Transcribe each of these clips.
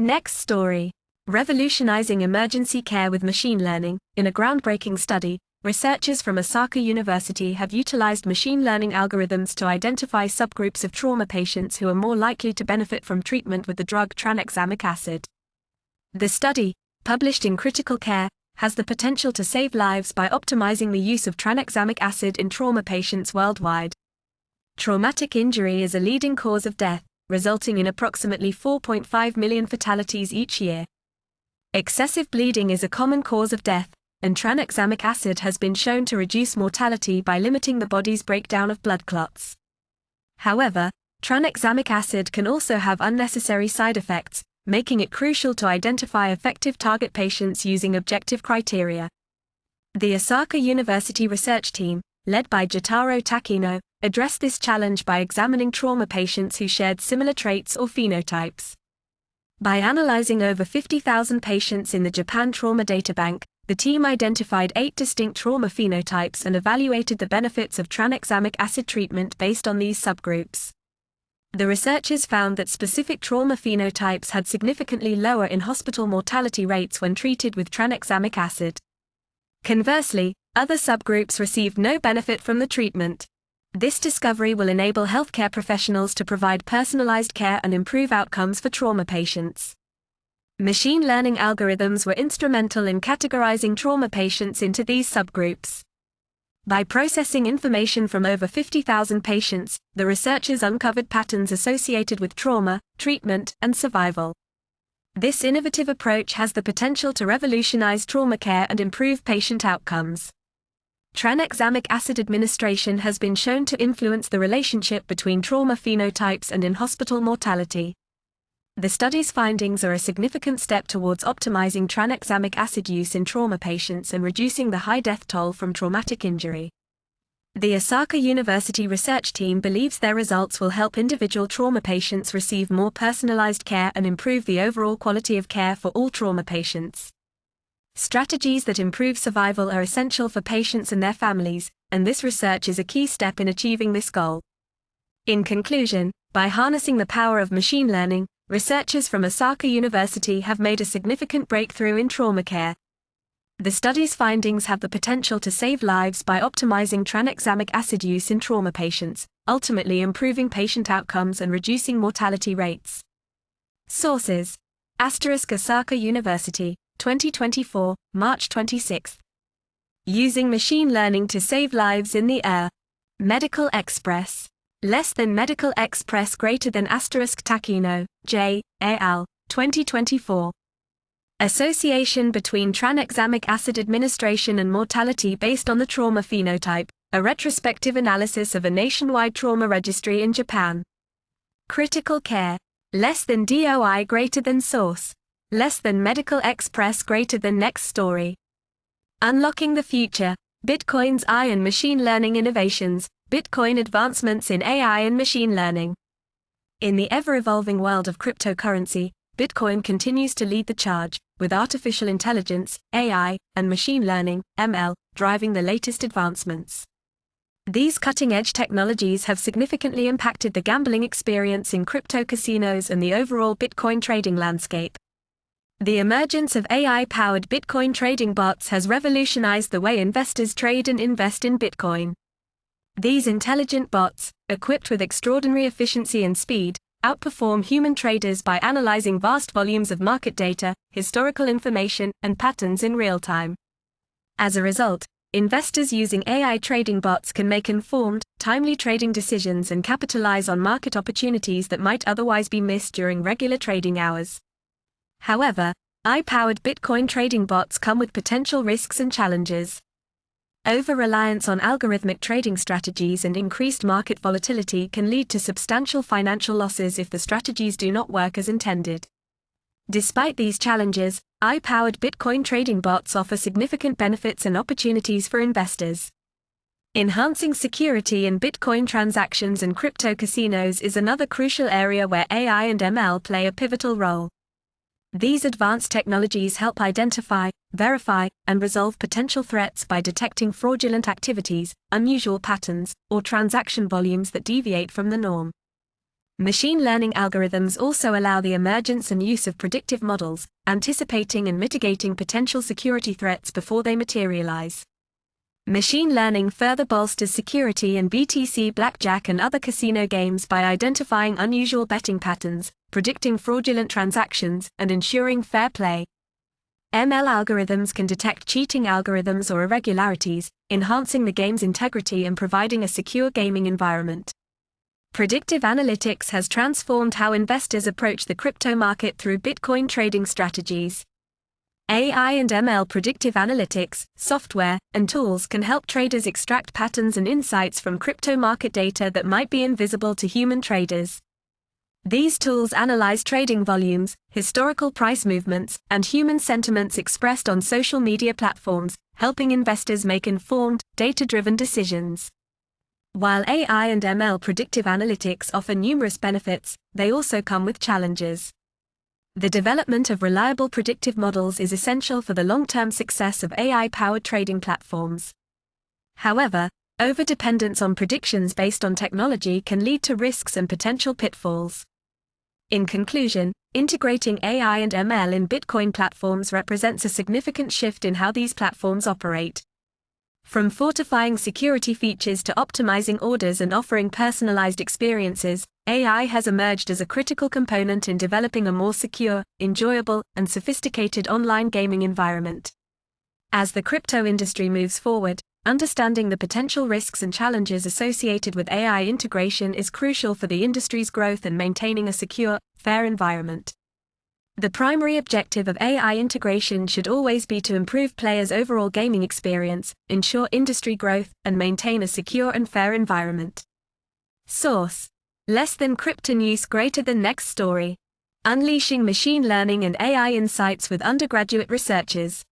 Next story. Revolutionizing emergency care with machine learning. In a groundbreaking study, researchers from Osaka University have utilized machine learning algorithms to identify subgroups of trauma patients who are more likely to benefit from treatment with the drug tranexamic acid. The study, published in Critical Care, has the potential to save lives by optimizing the use of tranexamic acid in trauma patients worldwide. Traumatic injury is a leading cause of death, resulting in approximately 4.5 million fatalities each year. Excessive bleeding is a common cause of death, and tranexamic acid has been shown to reduce mortality by limiting the body's breakdown of blood clots. However, tranexamic acid can also have unnecessary side effects, making it crucial to identify effective target patients using objective criteria. The Osaka University research team, led by Jotaro Takino, addressed this challenge by examining trauma patients who shared similar traits or phenotypes. By analyzing over 50,000 patients in the Japan Trauma Databank, the team identified 8 distinct trauma phenotypes and evaluated the benefits of tranexamic acid treatment based on these subgroups. The researchers found that specific trauma phenotypes had significantly lower in-hospital mortality rates when treated with tranexamic acid. Conversely, other subgroups received no benefit from the treatment. This discovery will enable healthcare professionals to provide personalized care and improve outcomes for trauma patients. Machine learning algorithms were instrumental in categorizing trauma patients into these subgroups. By processing information from over 50,000 patients, the researchers uncovered patterns associated with trauma, treatment, and survival. This innovative approach has the potential to revolutionize trauma care and improve patient outcomes. Tranexamic acid administration has been shown to influence the relationship between trauma phenotypes and in-hospital mortality. The study's findings are a significant step towards optimizing tranexamic acid use in trauma patients and reducing the high death toll from traumatic injury. The Osaka University research team believes their results will help individual trauma patients receive more personalized care and improve the overall quality of care for all trauma patients. Strategies that improve survival are essential for patients and their families, and this research is a key step in achieving this goal. In conclusion, by harnessing the power of machine learning, researchers from Osaka University have made a significant breakthrough in trauma care. The study's findings have the potential to save lives by optimizing tranexamic acid use in trauma patients, ultimately improving patient outcomes and reducing mortality rates. Sources: Osaka University, 2024, March 26. Using machine learning to save lives in the air. Medical Express. Less than Medical Express greater than Takino, J. al. 2024. Association between tranexamic acid administration and mortality based on the trauma phenotype, a retrospective analysis of a nationwide trauma registry in Japan. Critical Care. Less than DOI greater than Source. Less than Medical Express greater than Next Story. Unlocking the Future, Bitcoin's AI and Machine Learning Innovations, Bitcoin Advancements in AI and Machine Learning. In the ever-evolving world of cryptocurrency, Bitcoin continues to lead the charge, with artificial intelligence, AI, and machine learning, ML, driving the latest advancements. These cutting-edge technologies have significantly impacted the gambling experience in crypto casinos and the overall Bitcoin trading landscape. The emergence of AI-powered Bitcoin trading bots has revolutionized the way investors trade and invest in Bitcoin. These intelligent bots, equipped with extraordinary efficiency and speed, outperform human traders by analyzing vast volumes of market data, historical information, and patterns in real time. As a result, investors using AI trading bots can make informed, timely trading decisions and capitalize on market opportunities that might otherwise be missed during regular trading hours. However, AI-powered Bitcoin trading bots come with potential risks and challenges. Over-reliance on algorithmic trading strategies and increased market volatility can lead to substantial financial losses if the strategies do not work as intended. Despite these challenges, AI-powered Bitcoin trading bots offer significant benefits and opportunities for investors. Enhancing security in Bitcoin transactions and crypto casinos is another crucial area where AI and ML play a pivotal role. These advanced technologies help identify, verify, and resolve potential threats by detecting fraudulent activities, unusual patterns, or transaction volumes that deviate from the norm. Machine learning algorithms also allow the emergence and use of predictive models, anticipating and mitigating potential security threats before they materialize. Machine learning further bolsters security in BTC blackjack and other casino games by identifying unusual betting patterns, predicting fraudulent transactions, and ensuring fair play. ML algorithms can detect cheating algorithms or irregularities, enhancing the game's integrity and providing a secure gaming environment. Predictive analytics has transformed how investors approach the crypto market through Bitcoin trading strategies. AI and ML predictive analytics, software, and tools can help traders extract patterns and insights from crypto market data that might be invisible to human traders. These tools analyze trading volumes, historical price movements, and human sentiments expressed on social media platforms, helping investors make informed, data-driven decisions. While AI and ML predictive analytics offer numerous benefits, they also come with challenges. The development of reliable predictive models is essential for the long-term success of AI-powered trading platforms. However, overdependence on predictions based on technology can lead to risks and potential pitfalls. In conclusion, integrating AI and ML in Bitcoin platforms represents a significant shift in how these platforms operate. From fortifying security features to optimizing orders and offering personalized experiences, AI has emerged as a critical component in developing a more secure, enjoyable, and sophisticated online gaming environment. As the crypto industry moves forward, understanding the potential risks and challenges associated with AI integration is crucial for the industry's growth and maintaining a secure, fair environment. The primary objective of AI integration should always be to improve players' overall gaming experience, ensure industry growth, and maintain a secure and fair environment. Source: Less Than Crypto News Greater Than Next Story. Unleashing Machine Learning and AI Insights with Undergraduate Researchers.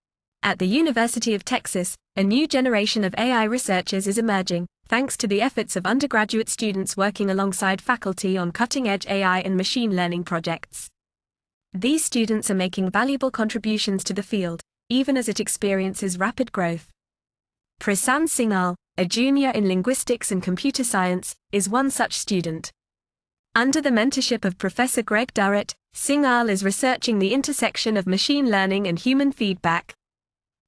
At the University of Texas, a new generation of AI researchers is emerging, thanks to the efforts of undergraduate students working alongside faculty on cutting-edge AI and machine learning projects. These students are making valuable contributions to the field, even as it experiences rapid growth. Prasanth Singhal, a junior in linguistics and computer science, is one such student. Under the mentorship of Professor Greg Durrett, Singhal is researching the intersection of machine learning and human feedback.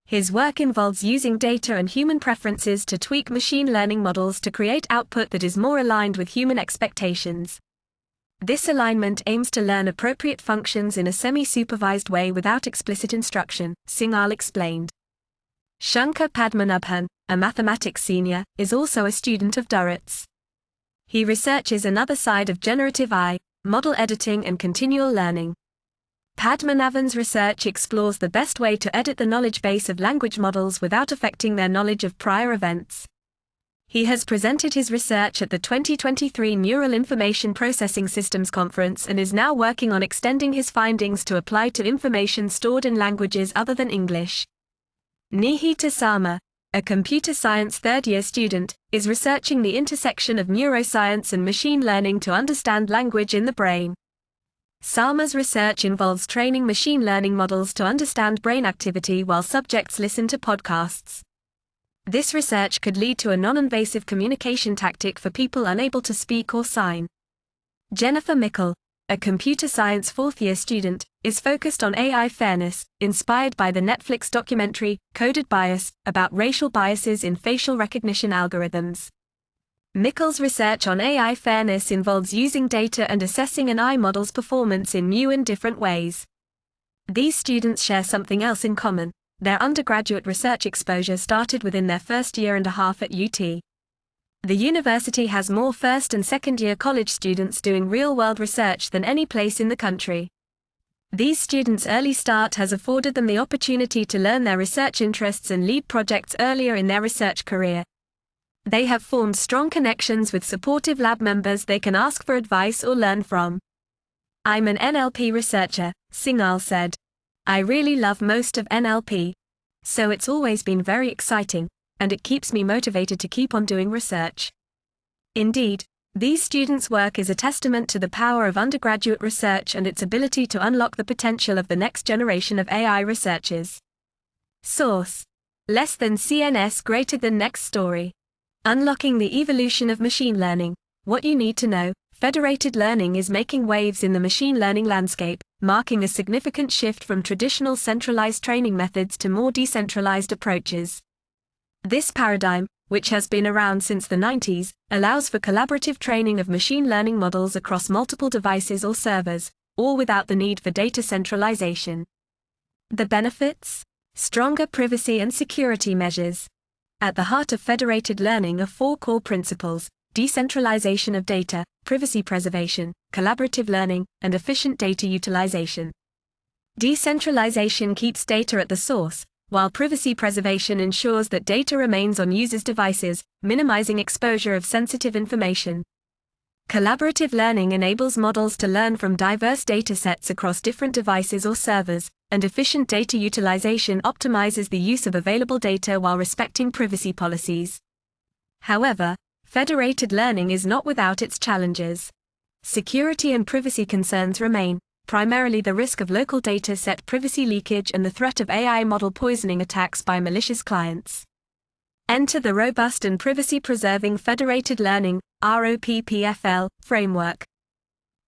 His work involves using data and human preferences to tweak machine learning models to create output that is more aligned with human expectations. This alignment aims to learn appropriate functions in a semi-supervised way without explicit instruction, Singhal explained. Shankar Padmanabhan, a mathematics senior, is also a student of Durrett's. He researches another side of generative AI, model editing and continual learning. Padmanabhan's research explores the best way to edit the knowledge base of language models without affecting their knowledge of prior events. He has presented his research at the 2023 Neural Information Processing Systems Conference and is now working on extending his findings to apply to information stored in languages other than English. Nihita Sama, a computer science third-year student, is researching the intersection of neuroscience and machine learning to understand language in the brain. Sama's research involves training machine learning models to understand brain activity while subjects listen to podcasts. This research could lead to a non-invasive communication tactic for people unable to speak or sign. Jennifer Mickle, a computer science fourth-year student, is focused on AI fairness, inspired by the Netflix documentary, Coded Bias, about racial biases in facial recognition algorithms. Mickle's research on AI fairness involves using data and assessing an AI model's performance in new and different ways. These students share something else in common. Their undergraduate research exposure started within their first year and a half at UT. The university has more first and second-year college students doing real-world research than any place in the country. These students' early start has afforded them the opportunity to learn their research interests and lead projects earlier in their research career. They have formed strong connections with supportive lab members they can ask for advice or learn from. "I'm an NLP researcher," Singhal said. "I really love most of NLP. So it's always been very exciting, and it keeps me motivated to keep on doing research." Indeed, these students' work is a testament to the power of undergraduate research and its ability to unlock the potential of the next generation of AI researchers. Source: Less Than CNS Greater Than Next Story. Unlocking the Evolution of Machine Learning, What You Need to Know, Federated learning is making waves in the machine learning landscape, marking a significant shift from traditional centralized training methods to more decentralized approaches. This paradigm, which has been around since the 90s, allows for collaborative training of machine learning models across multiple devices or servers, all without the need for data centralization. The benefits? Stronger privacy and security measures. At the heart of federated learning are four core principles: decentralization of data, privacy preservation, collaborative learning, and efficient data utilization. Decentralization keeps data at the source, while privacy preservation ensures that data remains on users' devices, minimizing exposure of sensitive information. Collaborative learning enables models to learn from diverse datasets across different devices or servers, and efficient data utilization optimizes the use of available data while respecting privacy policies. However, federated learning is not without its challenges. Security and privacy concerns remain, primarily the risk of local data set privacy leakage and the threat of AI model poisoning attacks by malicious clients. Enter the robust and privacy-preserving federated learning (ROPPFL) framework.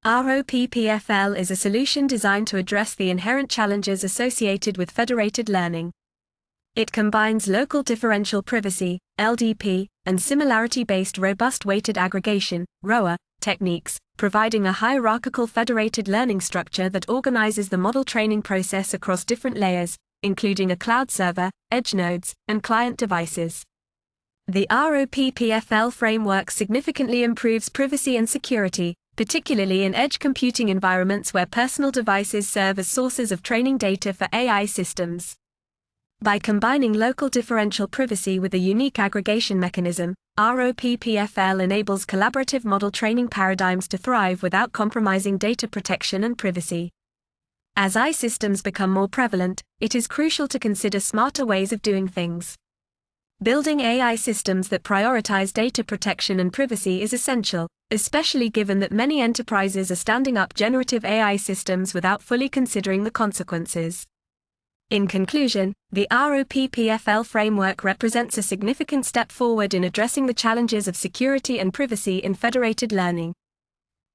ROPPFL is a solution designed to address the inherent challenges associated with federated learning. It combines local differential privacy (LDP) and similarity-based robust weighted aggregation (ROA) techniques, providing a hierarchical federated learning structure that organizes the model training process across different layers, including a cloud server, edge nodes, and client devices. The ROPPFL framework significantly improves privacy and security, particularly in edge computing environments where personal devices serve as sources of training data for AI systems. By combining local differential privacy with a unique aggregation mechanism, ROPPFL enables collaborative model training paradigms to thrive without compromising data protection and privacy. As AI systems become more prevalent, it is crucial to consider smarter ways of doing things. Building AI systems that prioritize data protection and privacy is essential, especially given that many enterprises are standing up generative AI systems without fully considering the consequences. In conclusion, the ROPPFL framework represents a significant step forward in addressing the challenges of security and privacy in federated learning.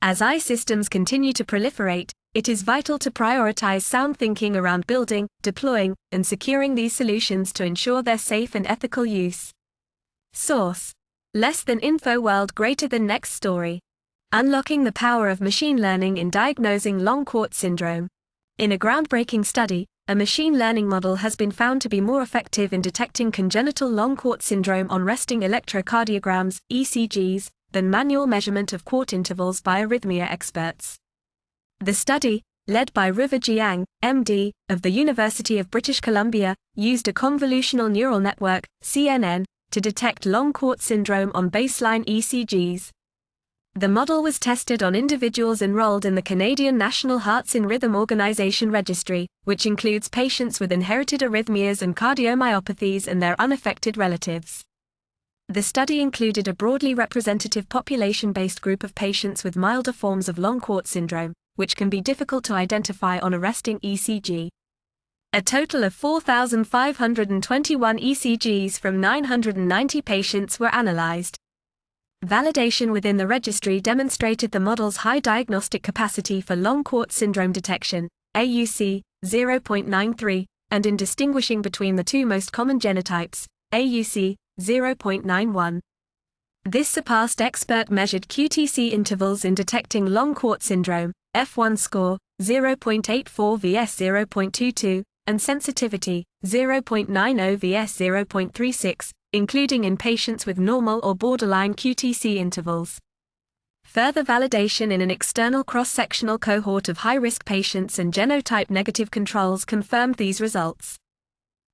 As AI systems continue to proliferate, it is vital to prioritize sound thinking around building, deploying, and securing these solutions to ensure their safe and ethical use. Source: Less Than Info World Greater Than Next Story. Unlocking the Power of Machine Learning in Diagnosing Long Court Syndrome. In a groundbreaking study, a machine learning model has been found to be more effective in detecting congenital long court syndrome on resting electrocardiograms, ECGs, than manual measurement of quart intervals by arrhythmia experts. The study, led by River Jiang, MD, of the University of British Columbia, used a convolutional neural network, CNN, to detect long court syndrome on baseline ECGs. The model was tested on individuals enrolled in the Canadian National Hearts in Rhythm Organization registry, which includes patients with inherited arrhythmias and cardiomyopathies and their unaffected relatives. The study included a broadly representative population-based group of patients with milder forms of long court syndrome, which can be difficult to identify on a resting ECG. A total of 4,521 ECGs from 990 patients were analyzed. Validation within the registry demonstrated the model's high diagnostic capacity for long court syndrome detection, AUC 0.93, and in distinguishing between the two most common genotypes, AUC 0.91. This surpassed expert-measured QTC intervals in detecting long court syndrome, F1 score 0.84 vs 0.22, and sensitivity 0.90 vs 0.36, including in patients with normal or borderline QTC intervals. Further validation in an external cross-sectional cohort of high-risk patients and genotype-negative controls confirmed these results.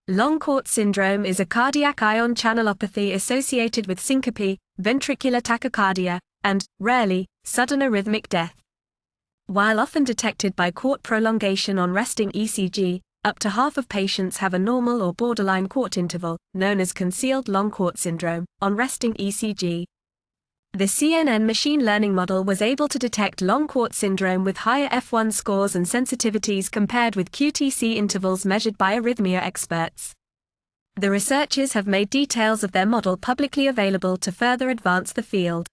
Long court syndrome is a cardiac ion channelopathy associated with syncope, ventricular tachycardia, and, rarely, sudden arrhythmic death. While often detected by quart prolongation on resting ECG, up to half of patients have a normal or borderline quart interval, known as concealed long court syndrome, on resting ECG. The CNN machine learning model was able to detect long court syndrome with higher F1 scores and sensitivities compared with QTC intervals measured by arrhythmia experts. The researchers have made details of their model publicly available to further advance the field.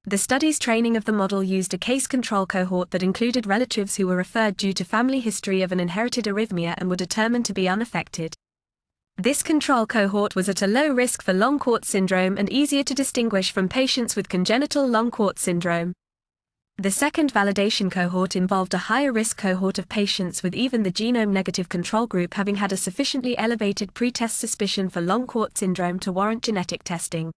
The study's training of the model used a case control cohort that included relatives who were referred due to family history of an inherited arrhythmia and were determined to be unaffected. This control cohort was at a low risk for long court syndrome and easier to distinguish from patients with congenital long court syndrome. The second validation cohort involved a higher risk cohort of patients with even the genome-negative control group having had a sufficiently elevated pre-test suspicion for long court syndrome to warrant genetic testing.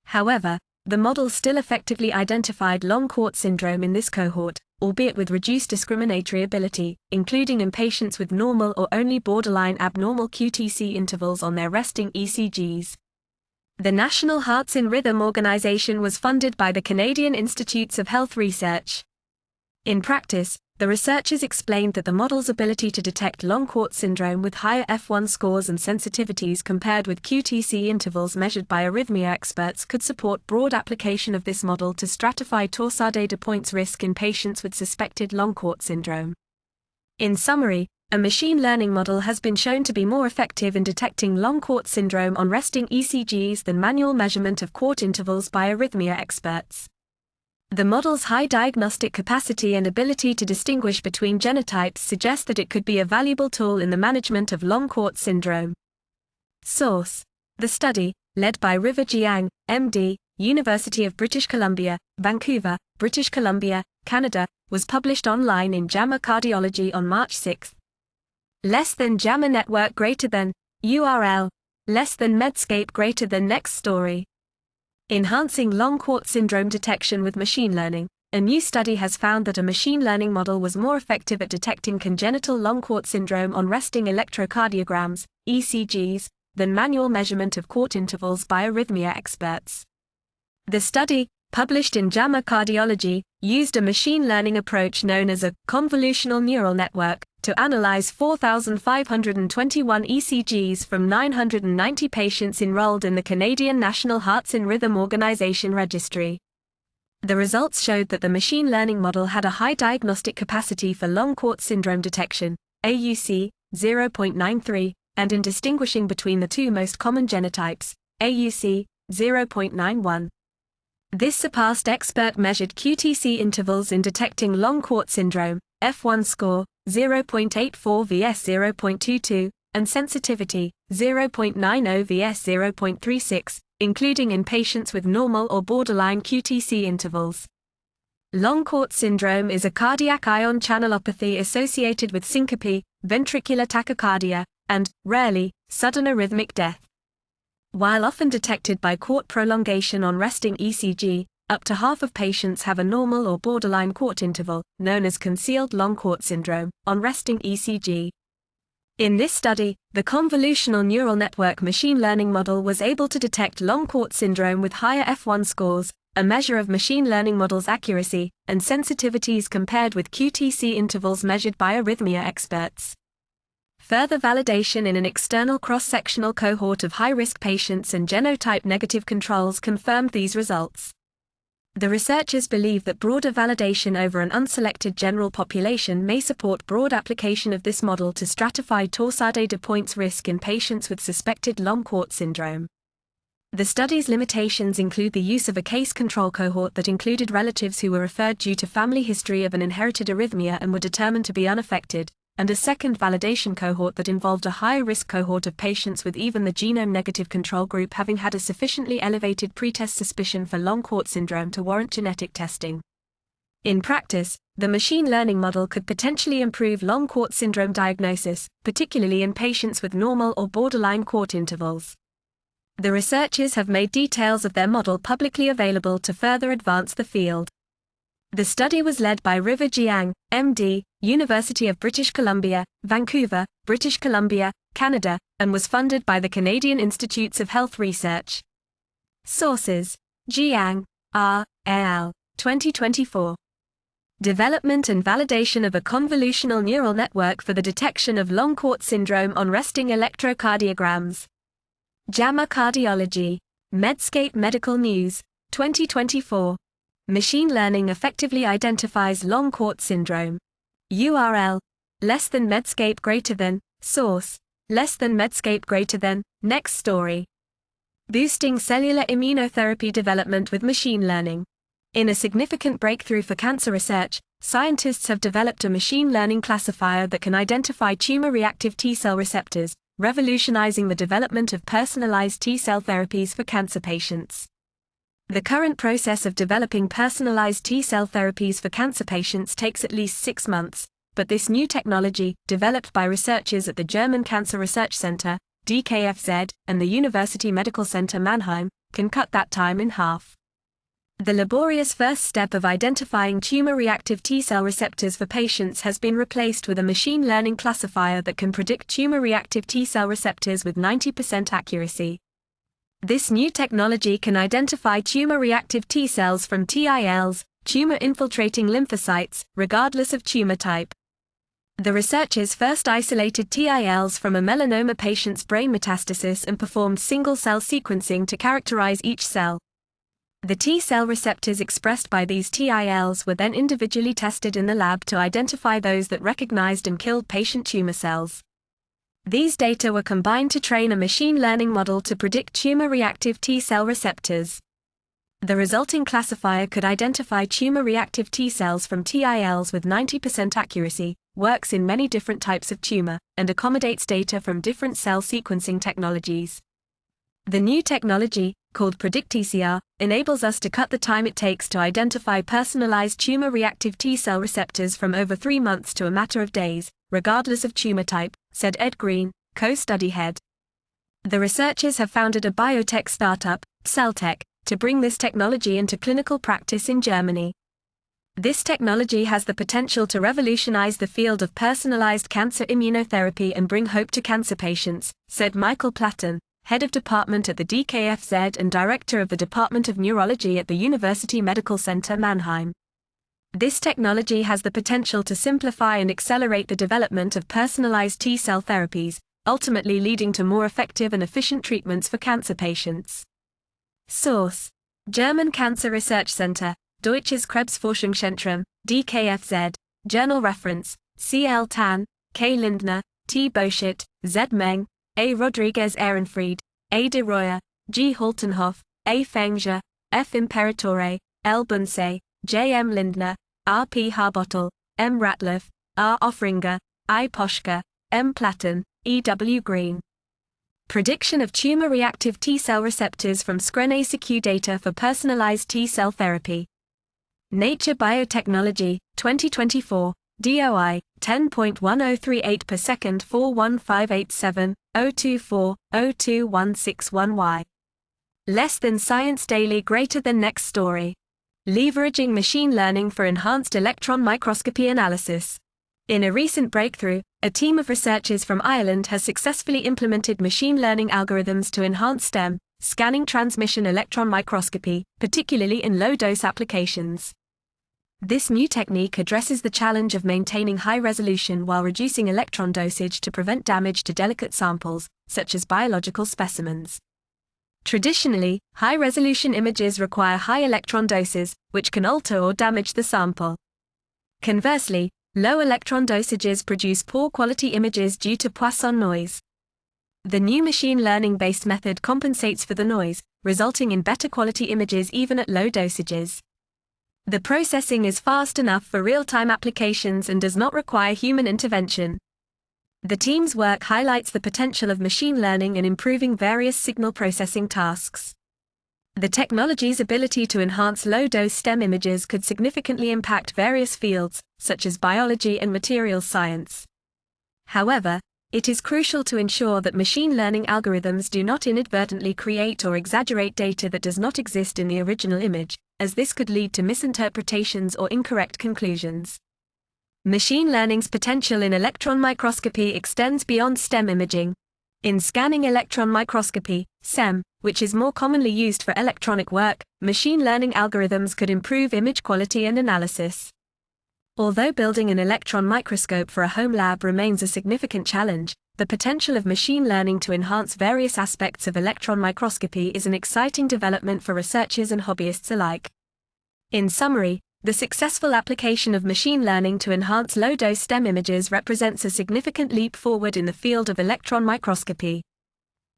However, the model still effectively identified long court syndrome in this cohort, albeit with reduced discriminatory ability, including in patients with normal or only borderline abnormal QTc intervals on their resting ECGs. The National Hearts in Rhythm organization was funded by the Canadian Institutes of Health Research. In practice, the researchers explained that the model's ability to detect long court syndrome with higher F1 scores and sensitivities compared with QTc intervals measured by arrhythmia experts could support broad application of this model to stratify torsade de pointes risk in patients with suspected long court syndrome. In summary, a machine learning model has been shown to be more effective in detecting long court syndrome on resting ECGs than manual measurement of court intervals by arrhythmia experts. The model's high diagnostic capacity and ability to distinguish between genotypes suggest that it could be a valuable tool in the management of long court syndrome. Source: the study, led by River Jiang, MD, University of British Columbia, Vancouver, British Columbia, Canada, was published online in JAMA Cardiology on March 6. Less than JAMA network greater than, URL, less than Medscape greater than next story. Enhancing long court syndrome detection with machine learning. A new study has found that a machine learning model was more effective at detecting congenital long court syndrome on resting electrocardiograms, ECGs, than manual measurement of court intervals by arrhythmia experts. The study, published in JAMA Cardiology, used a machine learning approach known as a convolutional neural network to analyze 4,521 ECGs from 990 patients enrolled in the Canadian National Hearts in Rhythm organization registry. The results showed that the machine learning model had a high diagnostic capacity for long court syndrome detection, AUC 0.93, and in distinguishing between the two most common genotypes, AUC 0.91. This surpassed expert-measured QTc intervals in detecting long court syndrome, F1 score, 0.84 vs 0.22, and sensitivity, 0.90 vs 0.36, including in patients with normal or borderline QTc intervals. Long court syndrome is a cardiac ion channelopathy associated with syncope, ventricular tachycardia, and, rarely, sudden arrhythmic death. While often detected by court prolongation on resting ECG, up to half of patients have a normal or borderline court interval, known as concealed long court syndrome, on resting ECG. In this study, the convolutional neural network machine learning model was able to detect long court syndrome with higher F1 scores, a measure of machine learning model's accuracy, and sensitivities compared with QTc intervals measured by arrhythmia experts. Further validation in an external cross-sectional cohort of high-risk patients and genotype-negative controls confirmed these results. The researchers believe that broader validation over an unselected general population may support broad application of this model to stratify torsade de pointes risk in patients with suspected long court syndrome. The study's limitations include the use of a case control cohort that included relatives who were referred due to family history of an inherited arrhythmia and were determined to be unaffected, and a second validation cohort that involved a higher-risk cohort of patients with even the genome-negative control group having had a sufficiently elevated pretest suspicion for long court syndrome to warrant genetic testing. In practice, the machine learning model could potentially improve long court syndrome diagnosis, particularly in patients with normal or borderline court intervals. The researchers have made details of their model publicly available to further advance the field. The study was led by River Jiang, MD, University of British Columbia, Vancouver, British Columbia, Canada, and was funded by the Canadian Institutes of Health Research. Sources: Jiang, R. al. 2024. Development and validation of a convolutional neural network for the detection of long court syndrome on resting electrocardiograms. JAMA Cardiology. Medscape Medical News, 2024. Machine learning effectively identifies long court syndrome. URL: less than Medscape greater than, source: less than Medscape greater than, next story. Boosting cellular immunotherapy development with machine learning. In a significant breakthrough for cancer research, scientists have developed a machine learning classifier that can identify tumor-reactive T-cell receptors, revolutionizing the development of personalized T-cell therapies for cancer patients. The current process of developing personalized T-cell therapies for cancer patients takes at least 6 months, but this new technology, developed by researchers at the German Cancer Research Center, DKFZ, and the University Medical Center Mannheim, can cut that time in half. The laborious first step of identifying tumor-reactive T-cell receptors for patients has been replaced with a machine learning classifier that can predict tumor-reactive T-cell receptors with 90% accuracy. This new technology can identify tumor-reactive T-cells from TILs, tumor-infiltrating lymphocytes, regardless of tumor type. The researchers first isolated TILs from a melanoma patient's brain metastasis and performed single-cell sequencing to characterize each cell. The T-cell receptors expressed by these TILs were then individually tested in the lab to identify those that recognized and killed patient tumor cells. These data were combined to train a machine learning model to predict tumor-reactive T-cell receptors. The resulting classifier could identify tumor-reactive T-cells from TILs with 90% accuracy, works in many different types of tumor, and accommodates data from different cell sequencing technologies. The new technology, called PredictTCR, enables us to cut the time it takes to identify personalized tumor-reactive T-cell receptors from over 3 months to a matter of days, regardless of tumor type, said Ed Green, co-study head. The researchers have founded a biotech startup, Celltech, to bring this technology into clinical practice in Germany. This technology has the potential to revolutionize the field of personalized cancer immunotherapy and bring hope to cancer patients, said Michael Platten, head of department at the DKFZ and director of the Department of Neurology at the University Medical Center Mannheim. This technology has the potential to simplify and accelerate the development of personalized T-cell therapies, ultimately leading to more effective and efficient treatments for cancer patients. Source: German Cancer Research Center, Deutsches Krebsforschungszentrum, DKFZ, Journal Reference, C.L. Tan, K. Lindner, T. Boschert, Z. Meng, A. Rodriguez Ehrenfried, A. de Royer, G. Haltenhoff, A. Fengge, F. Imperatore, L. Bunse, J. M. Lindner, R. P. Harbottle, M. Ratliff, R. Offringer, I. Poschke, M. Platten, E. W. Green. Prediction of tumor-reactive T-cell receptors from scRNA-seq data for personalized T-cell therapy. Nature Biotechnology, 2024, DOI, 10.1038 per second 41587, 024, 02161Y. Less than Science Daily greater than next story. Leveraging machine learning for enhanced electron microscopy analysis. In a recent breakthrough, a team of researchers from Ireland has successfully implemented machine learning algorithms to enhance STEM, scanning transmission electron microscopy, particularly in low-dose applications. This new technique addresses the challenge of maintaining high resolution while reducing electron dosage to prevent damage to delicate samples, such as biological specimens. Traditionally, high-resolution images require high electron doses, which can alter or damage the sample. Conversely, low electron dosages produce poor quality images due to Poisson noise. The new machine learning-based method compensates for the noise, resulting in better quality images even at low dosages. The processing is fast enough for real-time applications and does not require human intervention. The team's work highlights the potential of machine learning in improving various signal processing tasks. The technology's ability to enhance low-dose STEM images could significantly impact various fields, such as biology and materials science. However, it is crucial to ensure that machine learning algorithms do not inadvertently create or exaggerate data that does not exist in the original image, as this could lead to misinterpretations or incorrect conclusions. Machine learning's potential in electron microscopy extends beyond STEM imaging. In scanning electron microscopy, SEM, which is more commonly used for electronic work, machine learning algorithms could improve image quality and analysis. Although building an electron microscope for a home lab remains a significant challenge, the potential of machine learning to enhance various aspects of electron microscopy is an exciting development for researchers and hobbyists alike. In summary, the successful application of machine learning to enhance low-dose STEM images represents a significant leap forward in the field of electron microscopy.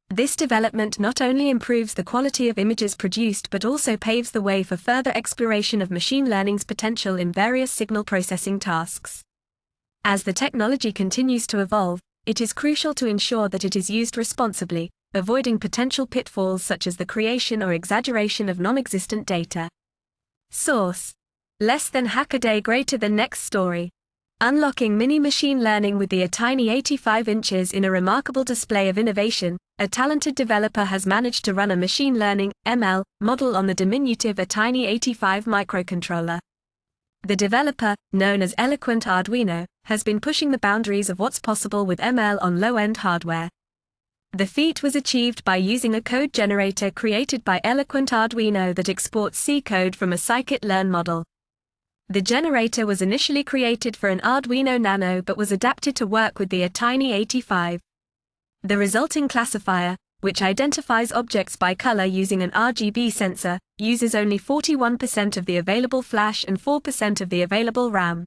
This development not only improves the quality of images produced but also paves the way for further exploration of machine learning's potential in various signal processing tasks. As the technology continues to evolve, it is crucial to ensure that it is used responsibly, avoiding potential pitfalls such as the creation or exaggeration of non-existent data. Source: Less than Hackaday greater than next story. Unlocking mini machine learning with the tiny 85 inches in a remarkable display of innovation, a talented developer has managed to run a machine learning (ML) model on the diminutive tiny 85 microcontroller. The developer, known as Eloquent Arduino, has been pushing the boundaries of what's possible with ML on low-end hardware. The feat was achieved by using a code generator created by Eloquent Arduino that exports C code from a scikit-learn model. The generator was initially created for an Arduino Nano but was adapted to work with the tiny 85. The resulting classifier, which identifies objects by color using an RGB sensor, uses only 41% of the available flash and 4% of the available RAM.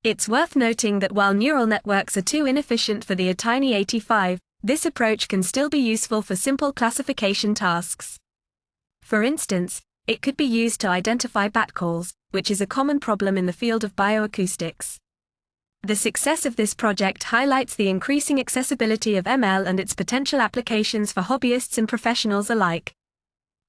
It's worth noting that while neural networks are too inefficient for the tiny 85, this approach can still be useful for simple classification tasks. For instance, it could be used to identify bat calls, which is a common problem in the field of bioacoustics. The success of this project highlights the increasing accessibility of ML and its potential applications for hobbyists and professionals alike.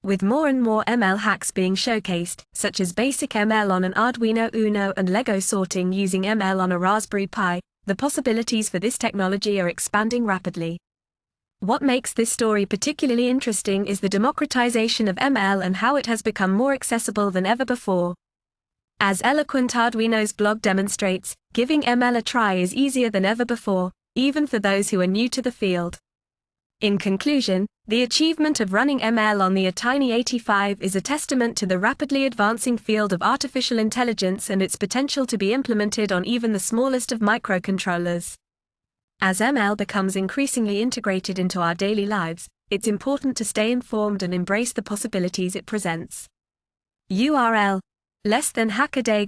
With more and more ML hacks being showcased, such as basic ML on an Arduino Uno and Lego sorting using ML on a Raspberry Pi, the possibilities for this technology are expanding rapidly. What makes this story particularly interesting is the democratization of ML and how it has become more accessible than ever before. As Eloquent Arduino's blog demonstrates, giving ML a try is easier than ever before, even for those who are new to the field. In conclusion, the achievement of running ML on the tiny 85 is a testament to the rapidly advancing field of artificial intelligence and its potential to be implemented on even the smallest of microcontrollers. As ML becomes increasingly integrated into our daily lives, it's important to stay informed and embrace the possibilities it presents. URL: Less than Hackaday